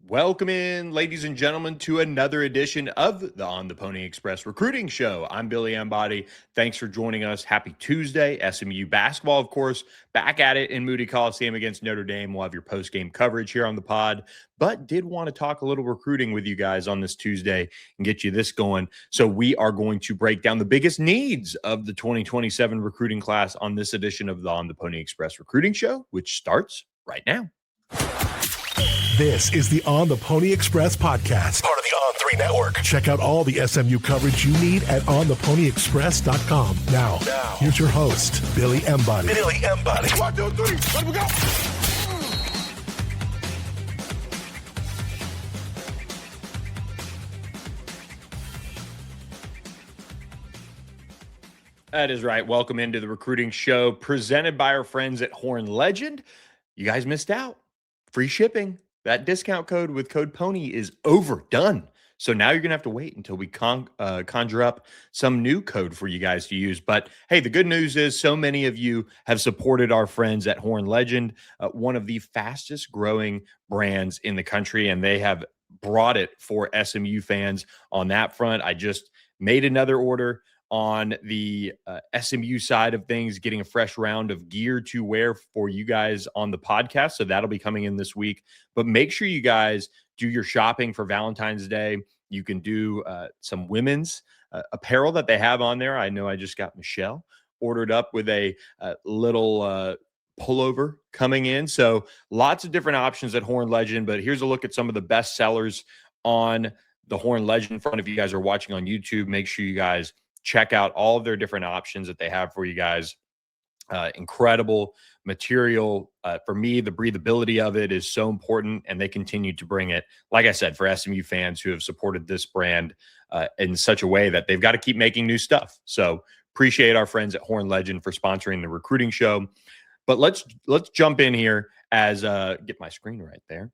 Welcome in, ladies and gentlemen, to another edition of the On the Pony Express Recruiting Show. I'm Billy Embody. Thanks for joining us. Happy Tuesday. SMU basketball, of course, back at it in Moody Coliseum against Notre Dame. We'll have your post-game coverage here on the pod, but did want to talk a little recruiting with you guys on this Tuesday and get you this going. So we are going to break down the biggest needs of the 2027 recruiting class on this edition of the On the Pony Express Recruiting Show, which starts right now. This is the On the Pony Express podcast, part of the On3 network. Check out all the SMU coverage you need at onthePonyExpress.com. Now, here's your host, Billy Embody. 1, 2, 3, let me go. That is right. Welcome into the recruiting show presented by our friends at Horn Legend. You guys missed out. Free shipping. That discount code with code PONY is overdone. So now you're going to have to wait until we conjure up some new code for you guys to use. But hey, the good news is so many of you have supported our friends at Horn Legend, one of the fastest growing brands in the country, and they have brought it for SMU fans on that front. I just made another order on the SMU side of things, getting a fresh round of gear to wear for you guys on the podcast. So that'll be coming in this week. But make sure you guys do your shopping for Valentine's Day. You can do some women's apparel that they have on there. I know I just got Michelle ordered up with a little pullover coming in. So lots of different options at Horn Legend. But here's a look at some of the best sellers on the Horn Legend front. If you guys are watching on YouTube, make sure you guys check out all of their different options that they have for you guys. Incredible material. For me, the breathability of it is so important, and they continue to bring it, like I said, for SMU fans who have supported this brand in such a way that they've got to keep making new stuff. So appreciate our friends at Horn Legend for sponsoring the recruiting show. But let's jump in here as get my screen right there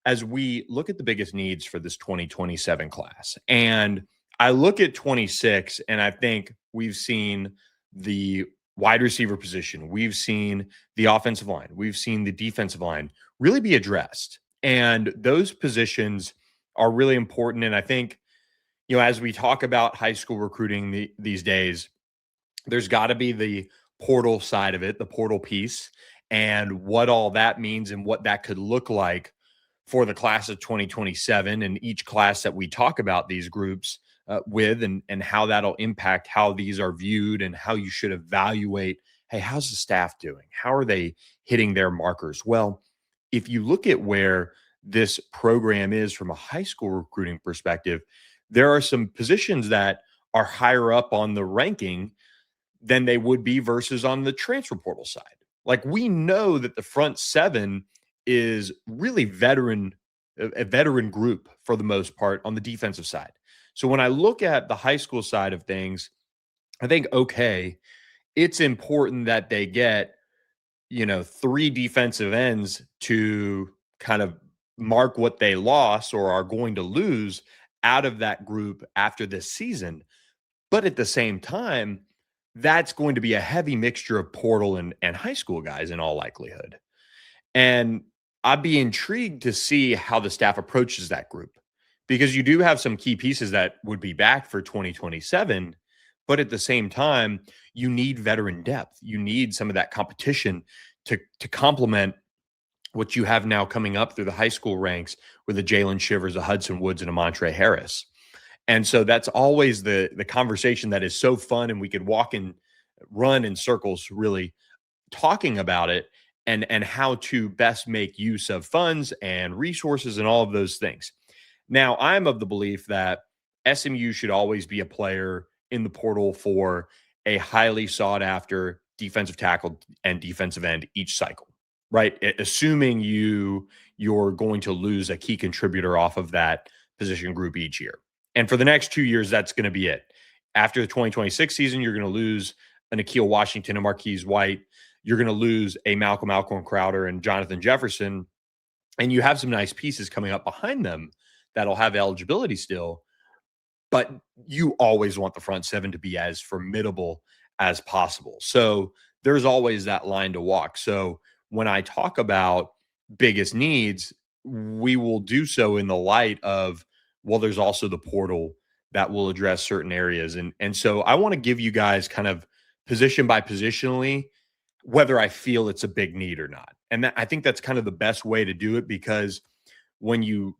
as we look at the biggest needs for this 2027 class. And I look at 26, and I think we've seen the wide receiver position. We've seen the offensive line. We've seen the defensive line really be addressed. And those positions are really important. And I think, as we talk about high school recruiting these days, there's got to be the portal side of it, the portal piece, and what all that means and what that could look like for the class of 2027 and each class that we talk about these groups with and how that'll impact how these are viewed and how you should evaluate, hey, how's the staff doing? How are they hitting their markers? Well, if you look at where this program is from a high school recruiting perspective, there are some positions that are higher up on the ranking than they would be versus on the transfer portal side. Like, we know that the front seven is really a veteran group for the most part on the defensive side. So when I look at the high school side of things, I think, okay, it's important that they get, 3 defensive ends to kind of mark what they lost or are going to lose out of that group after this season. But at the same time, that's going to be a heavy mixture of portal and high school guys in all likelihood. And I'd be intrigued to see how the staff approaches that group, because you do have some key pieces that would be back for 2027, but at the same time, you need veteran depth. You need some of that competition to complement what you have now coming up through the high school ranks with a Jalen Shivers, a Hudson Woods, and a Montre Harris. And so that's always the conversation that is so fun, and we could walk and run in circles really talking about it and how to best make use of funds and resources and all of those things. Now, I'm of the belief that SMU should always be a player in the portal for a highly sought after defensive tackle and defensive end each cycle, right? Assuming you're going to lose a key contributor off of that position group each year. And for the next 2 years, that's going to be it. After the 2026 season, you're going to lose an Akil Washington and Marquise White. You're going to lose a Malcolm Crowder and Jonathan Jefferson. And you have some nice pieces coming up behind them that'll have eligibility still, but you always want the front seven to be as formidable as possible. So there's always that line to walk. So when I talk about biggest needs, we will do so in the light of, well, there's also the portal that will address certain areas. And so I want to give you guys kind of position by positionally whether I feel it's a big need or not. And I think that's kind of the best way to do it, because when you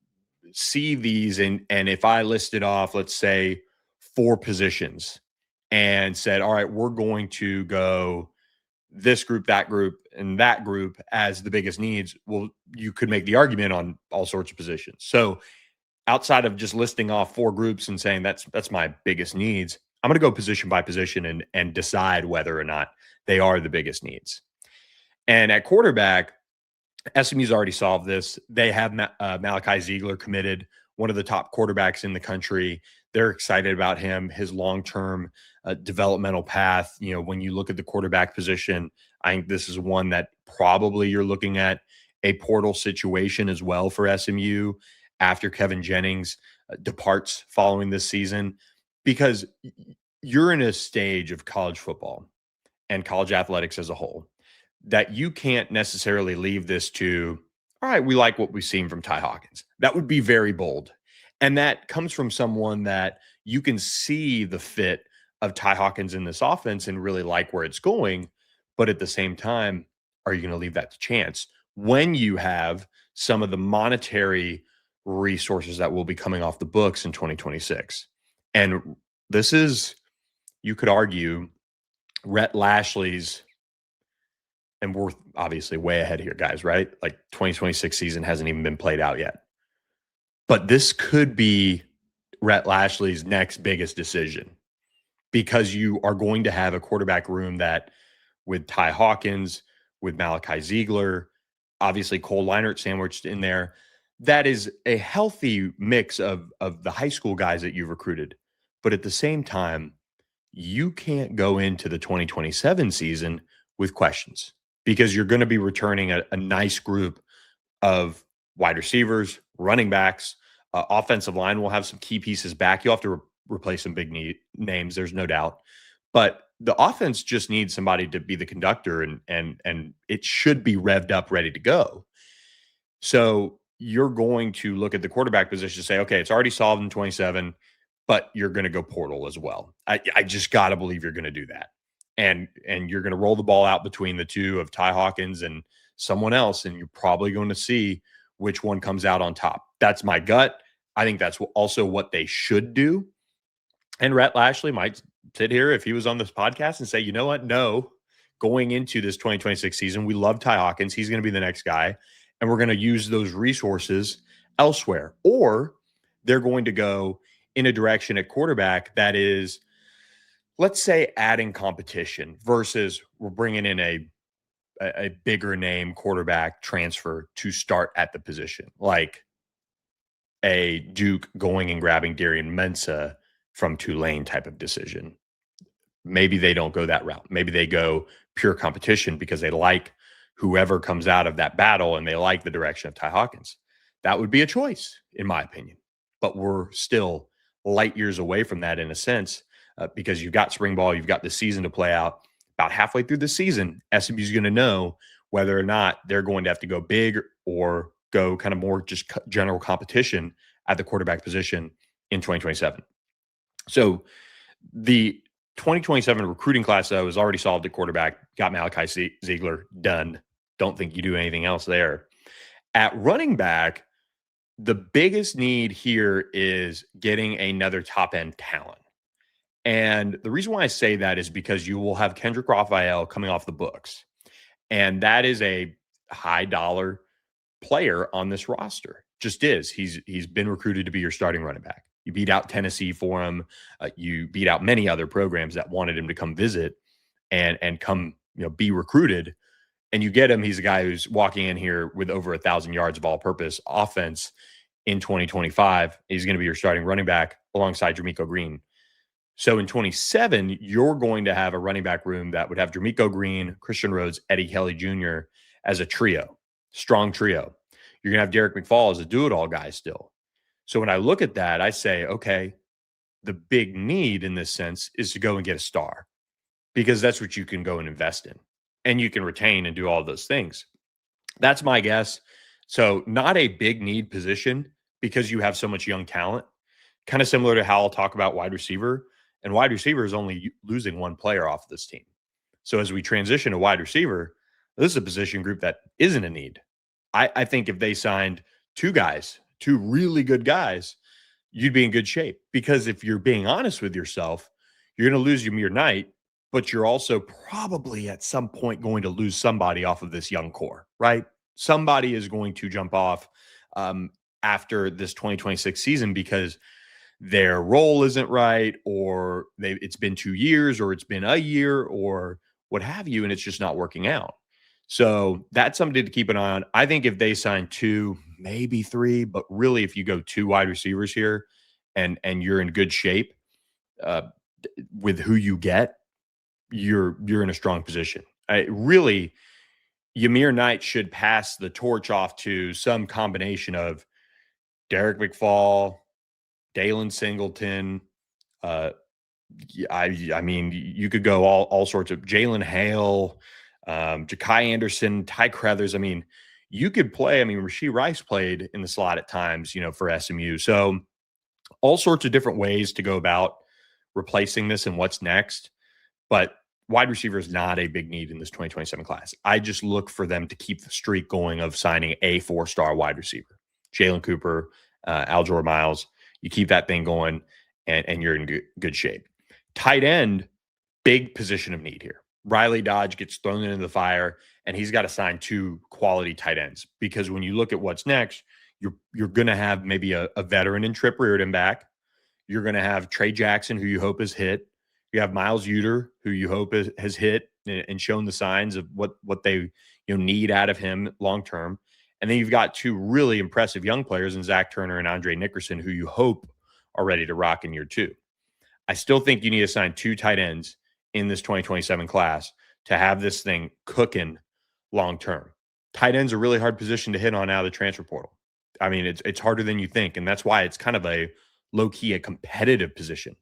see these, and if I listed off, let's say 4 positions and said, all right, we're going to go this group, that group, and that group as the biggest needs, well, you could make the argument on all sorts of positions. So outside of just listing off 4 groups and saying that's my biggest needs, I'm going to go position by position and decide whether or not they are the biggest needs. And at quarterback, SMU's already solved this. They have Malachi Ziegler committed, one of the top quarterbacks in the country. They're excited about him, his long-term developmental path. You know, when you look at the quarterback position, I think this is one that probably you're looking at a portal situation as well for SMU after Kevin Jennings departs following this season, because you're in a stage of college football and college athletics as a whole that you can't necessarily leave this to, all right, we like what we've seen from Ty Hawkins. That would be very bold. And that comes from someone that you can see the fit of Ty Hawkins in this offense and really like where it's going. But at the same time, are you going to leave that to chance when you have some of the monetary resources that will be coming off the books in 2026? And this is, you could argue, Rhett Lashley's, and we're obviously way ahead here, guys, right? Like 2026 season hasn't even been played out yet. But this could be Rhett Lashley's next biggest decision, because you are going to have a quarterback room that, with Ty Hawkins, with Malachi Ziegler, obviously Cole Leinert sandwiched in there, that is a healthy mix of the high school guys that you've recruited. But at the same time, you can't go into the 2027 season with questions, because you're going to be returning a nice group of wide receivers, running backs, offensive line will have some key pieces back. You'll have to replace some big names, there's no doubt. But the offense just needs somebody to be the conductor, and it should be revved up, ready to go. So you're going to look at the quarterback position and say, okay, it's already solved in 27, but you're going to go portal as well. I just got to believe you're going to do that. And you're going to roll the ball out between the two of Ty Hawkins and someone else, and you're probably going to see which one comes out on top. That's my gut. I think that's also what they should do. And Rhett Lashley might sit here if he was on this podcast and say, you know what? No, going into this 2026 season, we love Ty Hawkins. He's going to be the next guy, and we're going to use those resources elsewhere. Or they're going to go in a direction at quarterback that is, let's say, adding competition versus we're bringing in a bigger name quarterback transfer to start at the position, like a Duke going and grabbing Darian Mensah from Tulane type of decision. Maybe they don't go that route. Maybe they go pure competition because they like whoever comes out of that battle and they like the direction of Ty Hawkins. That would be a choice, in my opinion. But we're still light years away from that in a sense, because you've got spring ball, you've got the season to play out. About halfway through the season, SMU is going to know whether or not they're going to have to go big or go kind of more just general competition at the quarterback position in 2027. So the 2027 recruiting class, though, is already solved at quarterback. Got Malachi Ziegler done. Don't think you do anything else there. At running back, the biggest need here is getting another top-end talent. And the reason why I say that is because you will have Kendrick Raphael coming off the books. And that is a high-dollar player on this roster. Just is. He's been recruited to be your starting running back. You beat out Tennessee for him. You beat out many other programs that wanted him to come visit and come, be recruited. And you get him. He's a guy who's walking in here with over 1,000 yards of all-purpose offense in 2025. He's going to be your starting running back alongside Jermichael Green. So in 27, you're going to have a running back room that would have Jermichael Green, Christian Rhodes, Eddie Kelly Jr. as a trio, strong trio. You're going to have Derek McFall as a do-it-all guy still. So when I look at that, I say, okay, the big need in this sense is to go and get a star, because that's what you can go and invest in, and you can retain and do all those things. That's my guess. So not a big need position because you have so much young talent. Kind of similar to how I'll talk about wide receiver. And wide receiver is only losing one player off this team. So as we transition to wide receiver, this is a position group that isn't a need. I think if they signed two guys, two really good guys, you'd be in good shape. Because if you're being honest with yourself, you're going to lose Yamir Knight, but you're also probably at some point going to lose somebody off of this young core, right? Somebody is going to jump off after this 2026 season because their role isn't right, or it's been 2 years, or it's been a year, or what have you, and it's just not working out. So that's something to keep an eye on. I think if they sign two, maybe three, but really if you go two wide receivers here and you're in good shape uh, with who you get, you're in a strong position. Really, Ymir Knight should pass the torch off to some combination of Derek McFall, Dalen Singleton. I mean, you could go all sorts of Jalen Hale, Ja'Kai Anderson, Ty Crothers. I mean, you could play. I mean, Rashee Rice played in the slot at times, for SMU. So all sorts of different ways to go about replacing this and what's next. But wide receiver is not a big need in this 2027 class. I just look for them to keep the streak going of signing a 4-star wide receiver. Jalen Cooper, Aljor Miles. You keep that thing going, and you're in good shape. Tight end, big position of need here. Riley Dodge gets thrown into the fire, and he's got to sign two quality tight ends, because when you look at what's next, you're going to have maybe a veteran in Trip Reardon back. You're going to have Trey Jackson, who you hope is hit. You have Miles Uter, who you hope has hit and shown the signs of what they need out of him long term. And then you've got two really impressive young players in Zach Turner and Andre Nickerson, who you hope are ready to rock in year two. I still think you need to sign two tight ends in this 2027 class to have this thing cooking long term. Tight end's a really hard position to hit on out of the transfer portal. I mean, it's harder than you think, and that's why it's kind of a low-key, a competitive position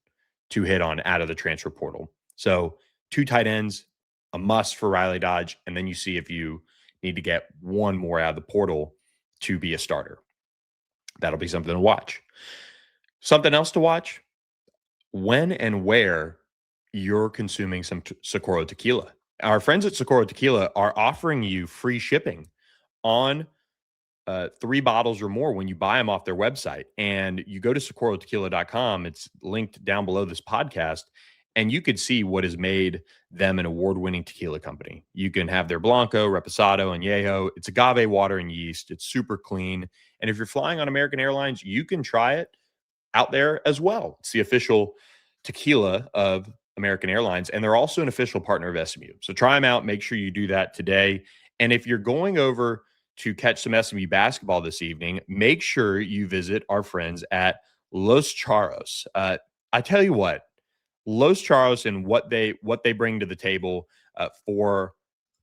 to hit on out of the transfer portal. So two tight ends, a must for Riley Dodge, and then you see if you need to get one more out of the portal to be a starter. That'll be something to watch. Something else to watch, when and where you're consuming some Socorro tequila. Our friends at Socorro Tequila are offering you free shipping on 3 bottles or more when you buy them off their website. And you go to SocorroTequila.com. It's linked down below this podcast, and you could see what has made them an award-winning tequila company. You can have their Blanco, Reposado, and Añejo. It's agave water and yeast. It's super clean. And if you're flying on American Airlines, you can try it out there as well. It's the official tequila of American Airlines, and they're also an official partner of SMU. So try them out. Make sure you do that today. And if you're going over to catch some SMU basketball this evening, make sure you visit our friends at Los Charros. I tell you what, Los Charros and what they bring to the table for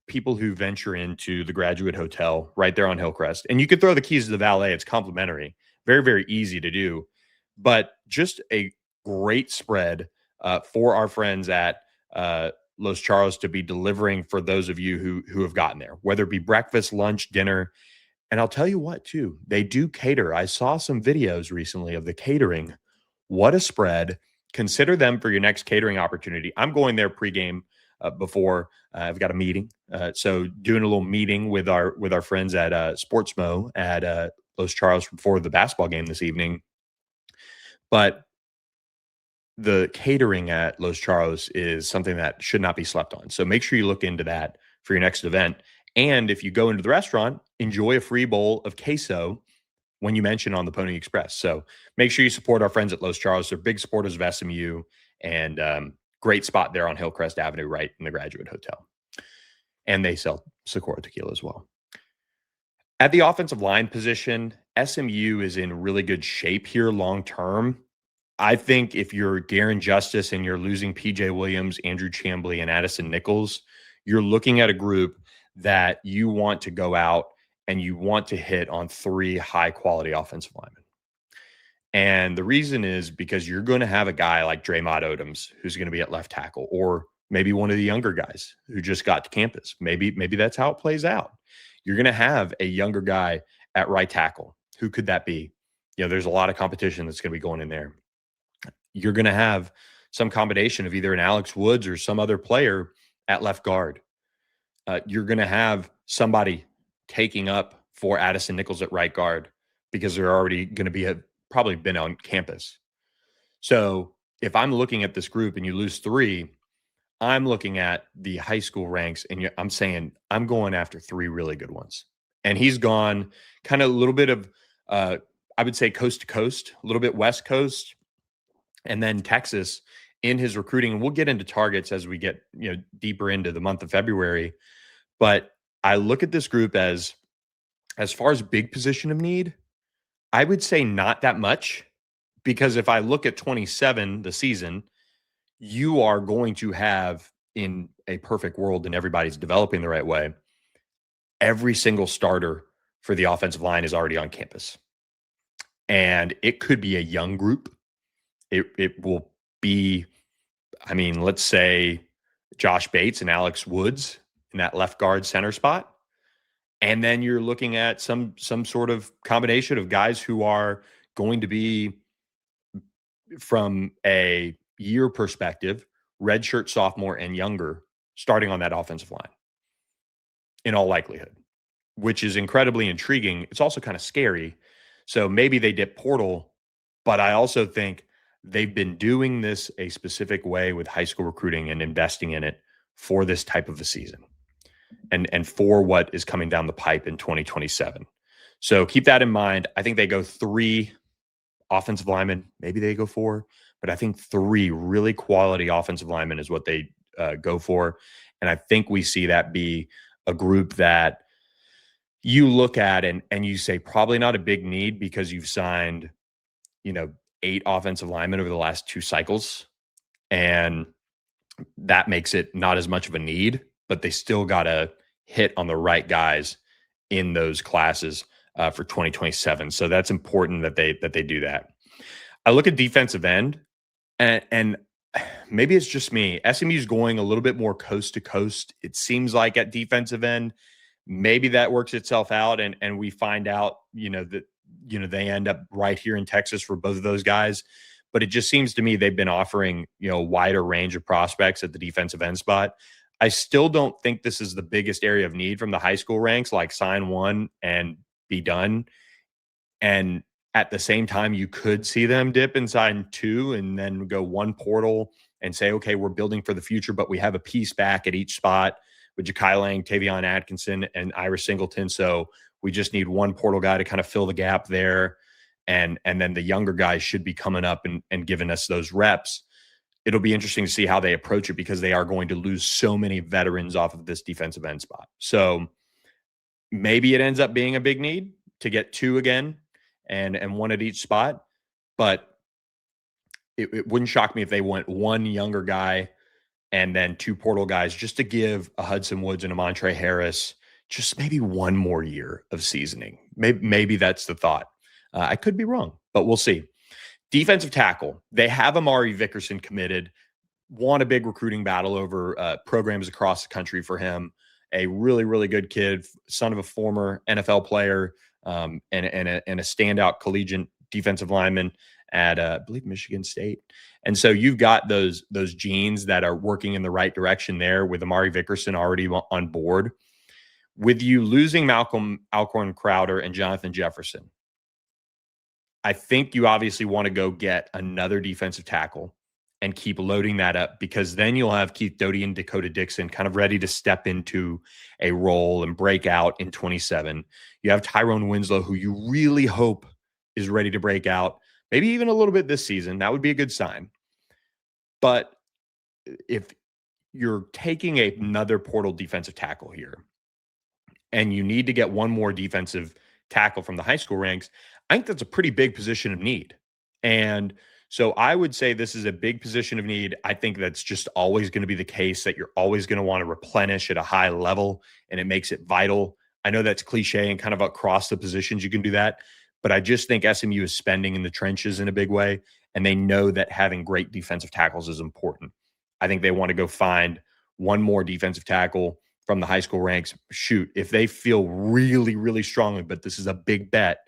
people who venture into the Graduate Hotel right there on Hillcrest. And you can throw the keys to the valet. It's complimentary. Very, very easy to do. But just a great spread for our friends at Los Charros to be delivering for those of you who have gotten there, whether it be breakfast, lunch, dinner. And I'll tell you what, too, they do cater. I saw some videos recently of the catering. What a spread. Consider them for your next catering opportunity. I'm going there pregame before I've got a meeting. So doing a little meeting with our friends at Sportsmo at Los Charros before the basketball game this evening. But the catering at Los Charros is something that should not be slept on. So make sure you look into that for your next event. And if you go into the restaurant, enjoy a free bowl of queso when you mention on the Pony Express. So make sure you support our friends at Los Charros. They're big supporters of SMU, and great spot there on Hillcrest Avenue, right in the Graduate Hotel. And they sell Socorro tequila as well. At the offensive line position, SMU is in really good shape here long term. I think if you're Garen Justice and you're losing PJ Williams, Andrew Chambly, and Addison Nichols, you're looking at a group that you want to go out and you want to hit on 3 high-quality offensive linemen. And the reason is because you're going to have a guy like Draymond Odoms who's going to be at left tackle, or maybe one of the younger guys who just got to campus. Maybe that's how it plays out. You're going to have a younger guy at right tackle. Who could that be? There's a lot of competition that's going to be going in there. You're going to have some combination of either an Alex Woods or some other player at left guard. You're going to have somebody taking up for Addison Nichols at right guard because they're already going to be probably been on campus. So if I'm looking at this group and you lose 3, I'm looking at the high school ranks and I'm saying I'm going after 3 really good ones. And he's gone kind of a little bit of, I would say coast to coast, a little bit West Coast, and then Texas in his recruiting. And we'll get into targets as we get deeper into the month of February. But I look at this group as far as big position of need, I would say not that much, because if I look at 27, the season, you are going to have, in a perfect world and everybody's developing the right way, every single starter for the offensive line is already on campus. And it could be a young group. It will be, let's say Josh Bates and Alex Woods in that left guard center spot. And then you're looking at some sort of combination of guys who are going to be, from a year perspective, redshirt sophomore and younger, starting on that offensive line in all likelihood, which is incredibly intriguing. It's also kind of scary. So maybe they dip portal, but I also think they've been doing this a specific way with high school recruiting and investing in it for this type of a season and for what is coming down the pipe in 2027. So keep that in mind. I think they go 3 offensive linemen. Maybe they go 4, but I think 3 really quality offensive linemen is what they go for. And I think we see that be a group that you look at and you say probably not a big need because you've signed, 8 offensive linemen over the last 2 cycles. And that makes it not as much of a need, but they still got to hit on the right guys in those classes for 2027. So that's important that they do that. I look at defensive end, and maybe it's just me. SMU's going a little bit more coast to coast. It seems like at defensive end, maybe that works itself out, and we find out, that they end up right here in Texas for both of those guys. But it just seems to me they've been offering, a wider range of prospects at the defensive end spot. I still don't think this is the biggest area of need from the high school ranks, like sign 1 and be done. And at the same time, you could see them dip inside 2 and then go 1 portal and say, okay, we're building for the future, but we have a piece back at each spot with Ja'Kai Lang, Tavion Atkinson, and Ira Singleton. So we just need 1 portal guy to kind of fill the gap there. And then the younger guys should be coming up and giving us those reps. It'll be interesting to see how they approach it because they are going to lose so many veterans off of this defensive end spot. So maybe it ends up being a big need to get 2 again and 1 at each spot. But it wouldn't shock me if they went 1 younger guy and then 2 portal guys just to give a Hudson Woods and a Montre Harris just maybe 1 more year of seasoning. Maybe that's the thought. I could be wrong, but we'll see. Defensive tackle, they have Amari Vickerson committed, won a big recruiting battle over programs across the country for him. A really, really good kid, son of a former NFL player, and a standout collegiate defensive lineman at, I believe, Michigan State. And so you've got those genes that are working in the right direction there with Amari Vickerson already on board. With you losing Malcolm Alcorn Crowder and Jonathan Jefferson, I think you obviously want to go get another defensive tackle and keep loading that up, because then you'll have Keith Doty and Dakota Dixon kind of ready to step into a role and break out in 27. You have Tyrone Winslow, who you really hope is ready to break out, maybe even a little bit this season. That would be a good sign. But if you're taking another portal defensive tackle here and you need to get 1 more defensive tackle from the high school ranks, I think that's a pretty big position of need. And so I would say this is a big position of need. I think that's just always going to be the case, that you're always going to want to replenish at a high level, and it makes it vital. I know that's cliche and kind of across the positions you can do that, but I just think SMU is spending in the trenches in a big way, and they know that having great defensive tackles is important. I think they want to go find 1 more defensive tackle from the high school ranks, shoot, if they feel really, really strongly, but this is a big bet,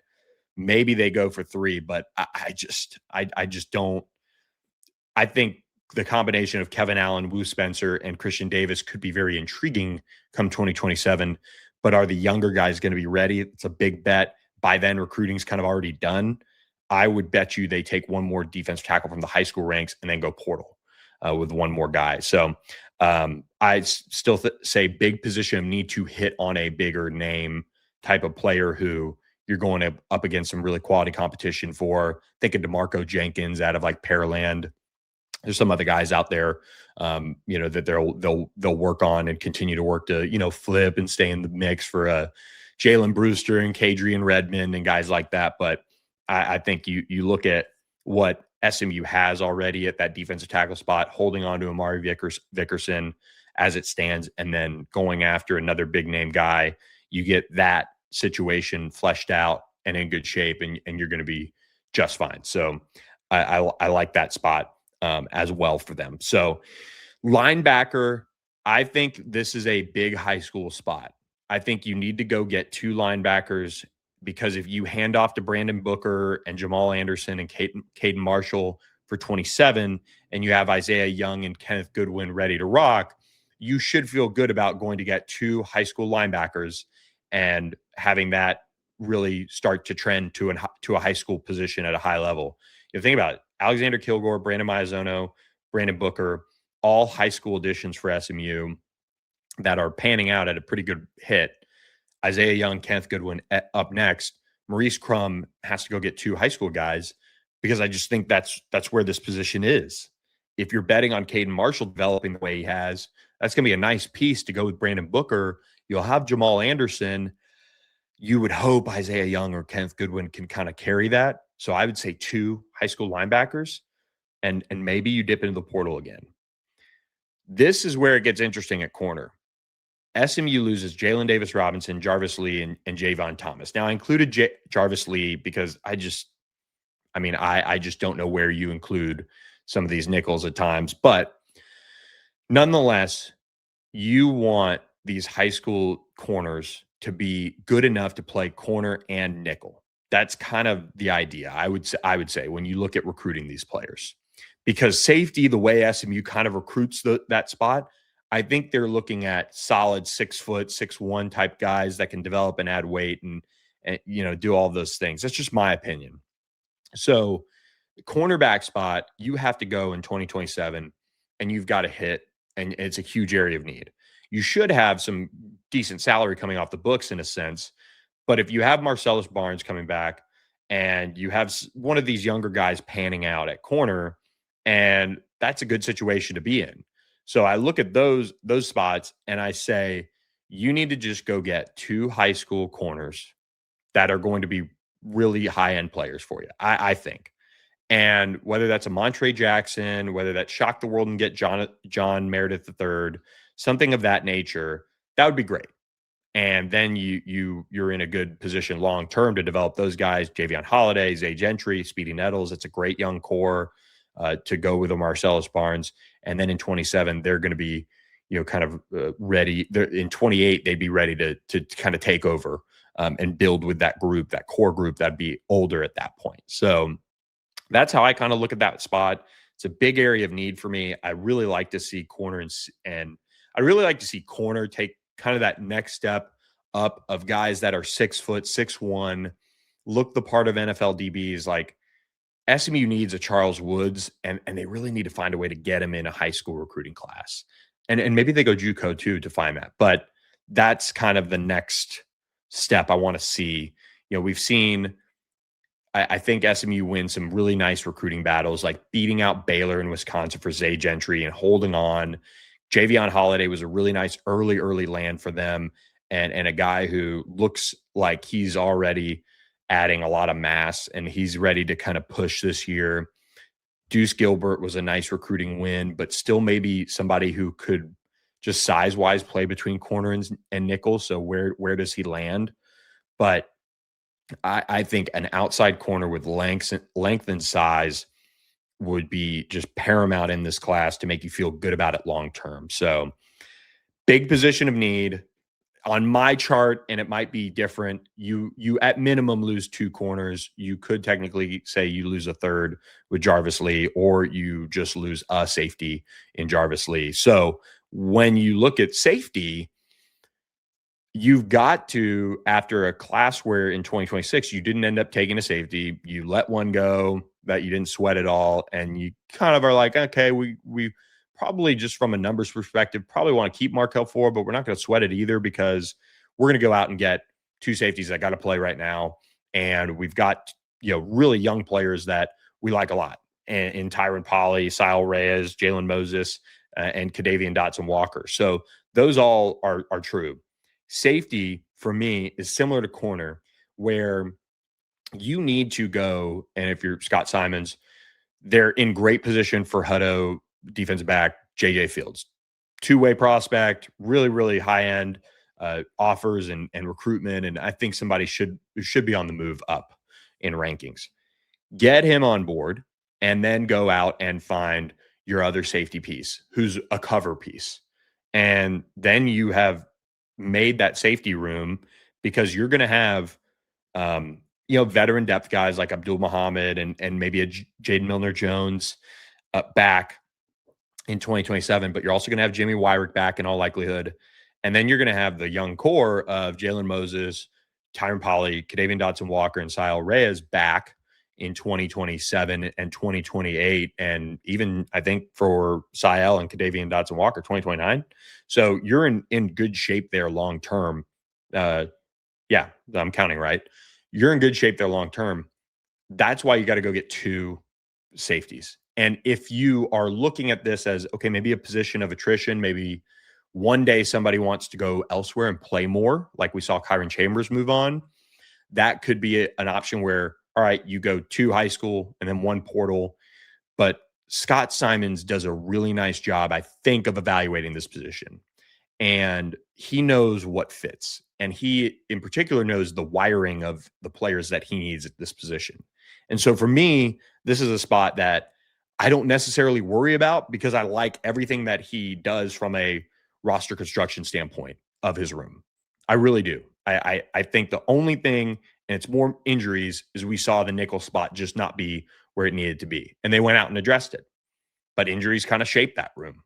maybe they go for 3. But I just don't. I think the combination of Kevin Allen, Wu Spencer, and Christian Davis could be very intriguing come 2027. But are the younger guys going to be ready? It's a big bet. By then, recruiting's kind of already done. I would bet you they take one more defensive tackle from the high school ranks and then go portal with one more guy. So I still say big position of need to hit on a bigger name type of player who you're going up against some really quality competition for. Think of DeMarco Jenkins out of like Pearland. There's some other guys out there, that they'll work on and continue to work to, flip and stay in the mix for Jalen Brewster and Kadrian Redmond and guys like that. But I think you look at what SMU has already at that defensive tackle spot, holding on to Amari Vickerson as it stands, and then going after another big name guy, you get that situation fleshed out and in good shape, and you're going to be just fine. So I like that spot as well for them. So linebacker, I think this is a big high school spot. I think you need to go get 2 linebackers, because if you hand off to Brandon Booker and Jamal Anderson and Caden Marshall for 27, and you have Isaiah Young and Kenneth Goodwin ready to rock, you should feel good about going to get 2 high school linebackers and having that really start to trend to a high school position at a high level. You think about it. Alexander Kilgore, Brandon Maizono, Brandon Booker, all high school additions for SMU that are panning out at a pretty good hit. Isaiah Young, Kenneth Goodwin up next. Maurice Crum has to go get 2 high school guys, because I just think that's where this position is. If you're betting on Caden Marshall developing the way he has, that's going to be a nice piece to go with Brandon Booker. You'll have Jamal Anderson. You would hope Isaiah Young or Kenneth Goodwin can kind of carry that. So I would say 2 high school linebackers, and maybe you dip into the portal again. This is where it gets interesting at corner. SMU loses Jalen Davis Robinson, Jarvis Lee, and Javon Thomas. Now, I included Jarvis Lee because I just don't know where you include some of these nickels at times. But nonetheless, you want these high school corners to be good enough to play corner and nickel. That's kind of the idea, I would say, when you look at recruiting these players. Because safety, the way SMU kind of recruits that spot, I think they're looking at solid 6 foot, 6'1" type guys that can develop and add weight and do all those things. That's just my opinion. So the cornerback spot, you have to go in 2027 and you've got to hit, and it's a huge area of need. You should have some decent salary coming off the books in a sense, but if you have Marcellus Barnes coming back and you have one of these younger guys panning out at corner, and that's a good situation to be in. So I look at those spots and I say, you need to just go get 2 high school corners that are going to be really high-end players for you, I think. And whether that's a Montre Jackson, whether that's shock the world and get John Meredith III, something of that nature, that would be great. And then you're in a good position long-term to develop those guys, Javion Holiday, Zay Gentry, Speedy Nettles. It's a great young core to go with a Marcellus Barnes. And then in 27, they're going to be, kind of ready. In 28, they'd be ready to kind of take over and build with that group, that core group that'd be older at that point. So that's how I kind of look at that spot. It's a big area of need for me. I really like to see corner and I really like to see corner take kind of that next step up of guys that are 6 foot, 6'1", look the part of NFL DBs. Like SMU needs a Charles Woods, and they really need to find a way to get him in a high school recruiting class. And maybe they go JUCO too to find that. But that's kind of the next step I want to see. We've seen, I think SMU win some really nice recruiting battles, like beating out Baylor in Wisconsin for Zay Gentry and holding on. Javion Holiday was a really nice early land for them, and a guy who looks like he's already adding a lot of mass and he's ready to kind of push this year. Deuce Gilbert was a nice recruiting win, but still maybe somebody who could just size-wise play between corner and nickel. So where does he land? But I think an outside corner with length and size would be just paramount in this class to make you feel good about it long term. So Big position of need. On my chart, and it might be different, you at minimum lose 2 corners. You could technically say you lose a third with Jarvis Lee, or you just lose a safety in Jarvis Lee. So when you look at safety, you've got to, after a class where in 2026 you didn't end up taking a safety, you let one go that you didn't sweat at all, and you kind of are like, okay, we probably, just from a numbers perspective, probably want to keep Markel Ford, but we're not going to sweat it either, because we're going to go out and get 2 safeties that got to play right now, and we've got really young players that we like a lot in Tyron Polley, Sile Reyes, Jalen Moses, and Kadavian Dotson Walker. So those all are true. Safety for me is similar to corner, where you need to go, and if you're Scott Simons, they're in great position for Hutto, defensive back, J.J. Fields. 2-way prospect, really, really high-end offers and recruitment, and I think somebody should be on the move up in rankings. Get him on board, and then go out and find your other safety piece, who's a cover piece. And then you have made that safety room, because you're going to have veteran depth guys like Abdul Muhammad and maybe a Jaden Milner-Jones back in 2027, but you're also going to have Jimmy Wyrick back in all likelihood. And then you're going to have the young core of Jalen Moses, Tyron Polley, Kadavian Dotson Walker, and Sile Reyes back in 2027 and 2028. And even, I think, for Sile and Kadavian Dotson Walker, 2029. So you're in good shape there long term. Yeah, I'm counting right. You're in good shape there long term. That's why you got to go get 2 safeties. And if you are looking at this as, okay, maybe a position of attrition, maybe one day somebody wants to go elsewhere and play more, like we saw Kyron Chambers move on, that could be an option where, all right, you go 2 high school and then 1 portal. But Scott Simons does a really nice job, I think, of evaluating this position. And he knows what fits. And he, in particular, knows the wiring of the players that he needs at this position. And so for me, this is a spot that I don't necessarily worry about, because I like everything that he does from a roster construction standpoint of his room. I really do. I think the only thing, and it's more injuries, is we saw the nickel spot just not be where it needed to be. And they went out and addressed it. But injuries kind of shaped that room.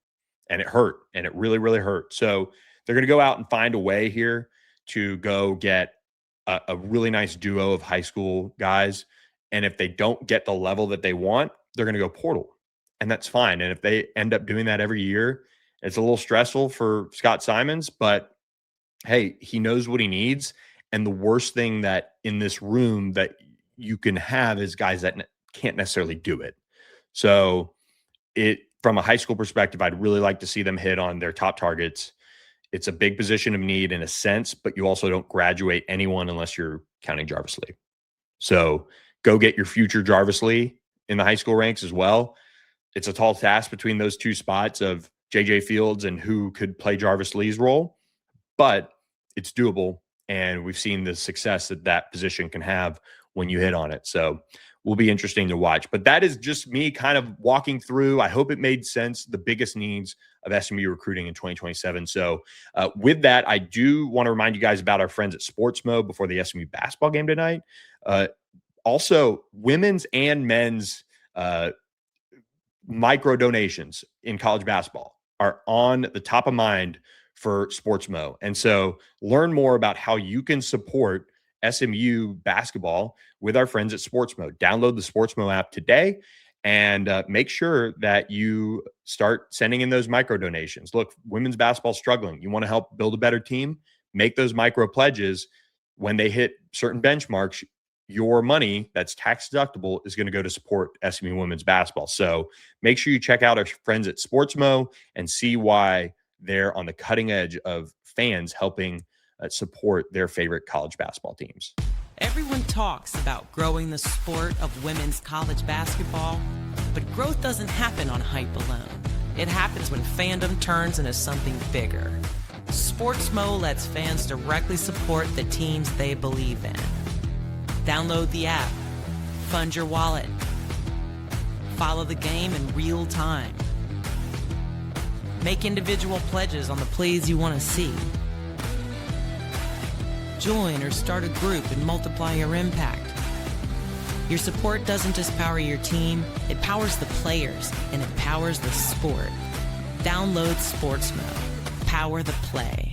And it hurt. And it really, really hurt. So they're going to go out and find a way here to go get a really nice duo of high school guys. And if they don't get the level that they want, they're going to go portal. And that's fine. And if they end up doing that every year, it's a little stressful for Scott Simons, but hey, he knows what he needs. And the worst thing that in this room that you can have is guys that can't necessarily do it. So from a high school perspective, I'd really like to see them hit on their top targets. It's a big position of need in a sense, but you also don't graduate anyone unless you're counting Jarvis Lee. So go get your future Jarvis Lee in the high school ranks as well. It's a tall task between those 2 spots of J.J. Fields and who could play Jarvis Lee's role, but it's doable. And we've seen the success that position can have when you hit on it. So will be interesting to watch. But that is just me kind of walking through. I hope it made sense, the biggest needs of SMU recruiting in 2027. So with that, I do want to remind you guys about our friends at Sports Mode before the SMU basketball game tonight. Also, women's and men's micro donations in college basketball are on the top of mind for Sportsmo. And so learn more about how you can support SMU basketball with our friends at Sportsmo. Download the Sportsmo app today and make sure that you start sending in those micro donations. Look, women's basketball struggling. You want to help build a better team? Make those micro pledges. When they hit certain benchmarks, your money that's tax deductible is going to go to support SMU women's basketball. So make sure you check out our friends at Sportsmo and see why they're on the cutting edge of fans helping support their favorite college basketball teams. Everyone talks about growing the sport of women's college basketball, but growth doesn't happen on hype alone. It happens when fandom turns into something bigger. Sportsmo lets fans directly support the teams they believe in. Download the app, fund your wallet, follow the game in real time. Make individual pledges on the plays you want to see. Join or start a group and multiply your impact. Your support doesn't just power your team, it powers the players and it powers the sport. Download Sports Mode. Power the play.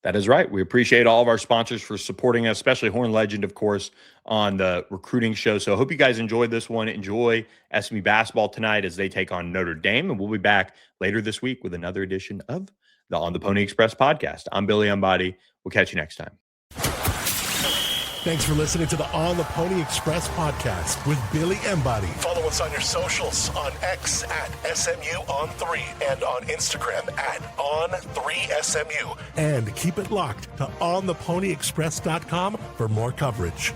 That is right. We appreciate all of our sponsors for supporting us, especially Horn Legend, of course, on the recruiting show. So I hope you guys enjoyed this one. Enjoy SMU basketball tonight as they take on Notre Dame. And we'll be back later this week with another edition of the On the Pony Express podcast. I'm Billy Embody. We'll catch you next time. Thanks for listening to the On the Pony Express podcast with Billy Embody. Follow us on your socials on X at SMU3 and on Instagram at On3SMU. And keep it locked to OnThePonyExpress.com for more coverage.